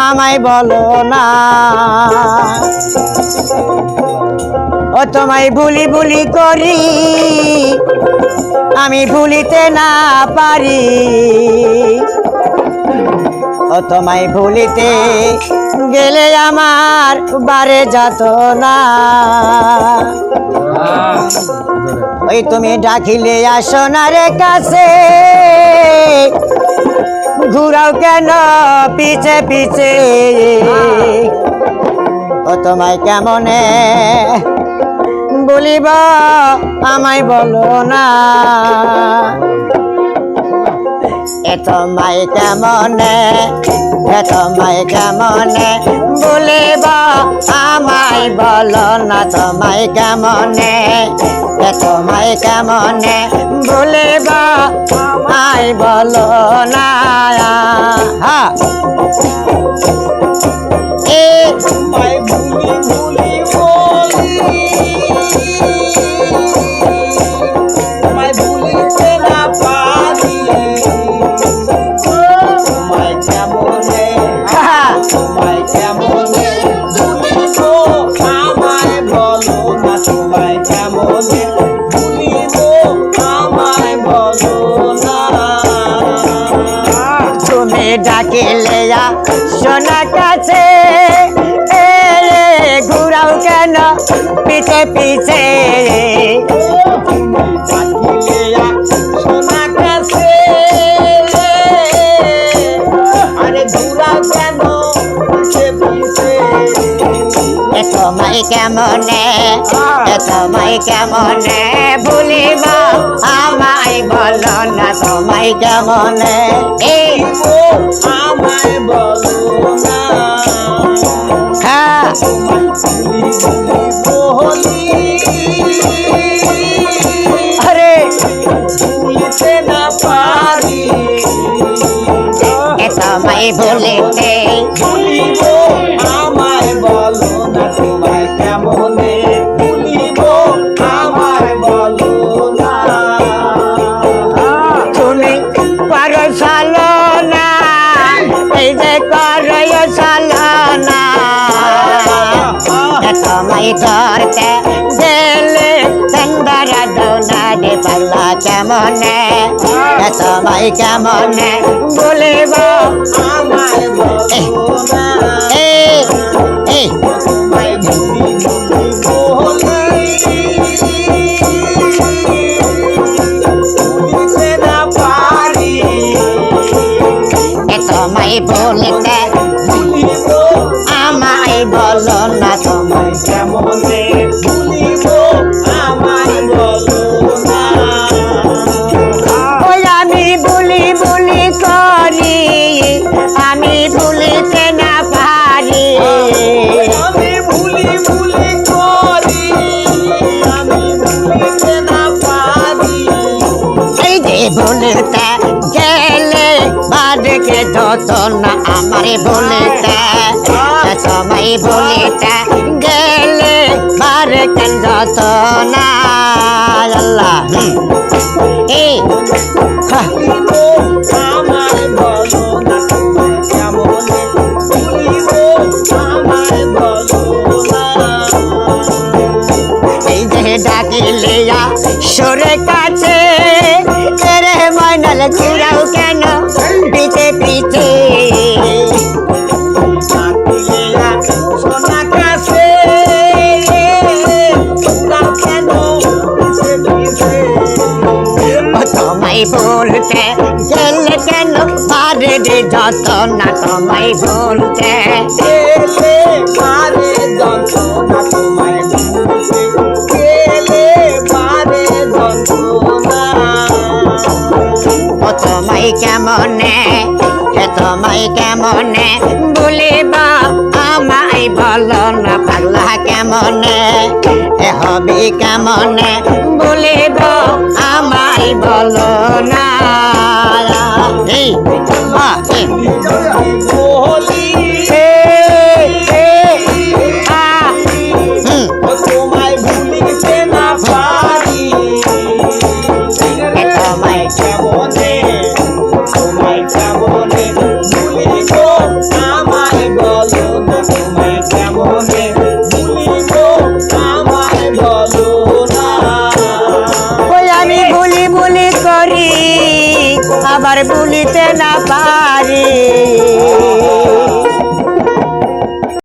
আমায় বলো না ও তোমায় ভুলি ভুলি করি আমি ভুলিতে না পারি ও তোমায় ভুলিতে গেলে আমার বারে যেত না ওই তুমি ডাকিলে আসো না রে কাছে ঘুরাও কেন পিছে পিছে ও তোমায় কেমনে বলিব আমায় বলো না তোমায় কেমনে বলিব আমায় বলো না তোমায় কেমনে বলিব আমায় বলো না তোমায় ভুলি ভুলি বলি তোমায় ভুলিতে না পারি তোমায় কেমনে ভুলিব আমায় বলো না তোমায় কেমনে ভুলিব আমায় বলো না তুমি ডাকিলে সোনা কাছে ঘুরাও কেন পিছে পিছে সোনা কাছে আরে ঘুরাও কেন পিছে পিছে তোমায় কেমনে ভুলিব আমায় বলো না তোমায় কেমনে আমায় বলো না বলি আরে ভুলিতে না পারি তোমায় ভুলিতে ভুলিব আমায় বলো না তোমায় কেমনে ভুলিব আমায় বলো না তুমি পারো সালো না এই যে করো সালো না তোমায় ধরতে গেলে চন্দরা দৌনা দে পাল্লা কেমনে তোমায় কেমনে বলিব আমায় বলো না তোমায় ভুলি ভুলি ভুলিতে না পারি তোমায় বলিতে ভুলিব আমায় বলো না তোমায় কেমনে ভুলিব আমায় বলো না ওই আমি ভুলি ভুলি করি আমি ভুলিতে না পারি আমি ভুলি ভুলি করি আমি ভুলিতে না পারি এই যে ভুলিতে গেলে বাদকে যত না আমারে ভুলিতে তোমায় ভুলিতে গেলে বাদকে যত না আল্লাহ এই আমায় বলো না তোমায় কেমনে ভুলিব আমায় বলো না এই যে ডাকিলে সরে কাছে রে ময়নাল ঘুরাও কেন পিছে পিছে সোনা কাছে ঘুরাও কেন পিছে পিছে তোমায় বলতে গেলে কেন পারে রে যত না তোমায় বলতে গেলে পারে যন্ত্রণা তোমায় ভুলতে গেলে পারে যন্ত্রণা তোমায় কেমনে বলিব আমায় বলো না পাগলা কেমনে হবে কেমনে বলিব আমায় বলো না বলি তোমায় ভুলিতে না পারি তোমায় কেমনে ভুলিব আবার ভুলিতে না পারি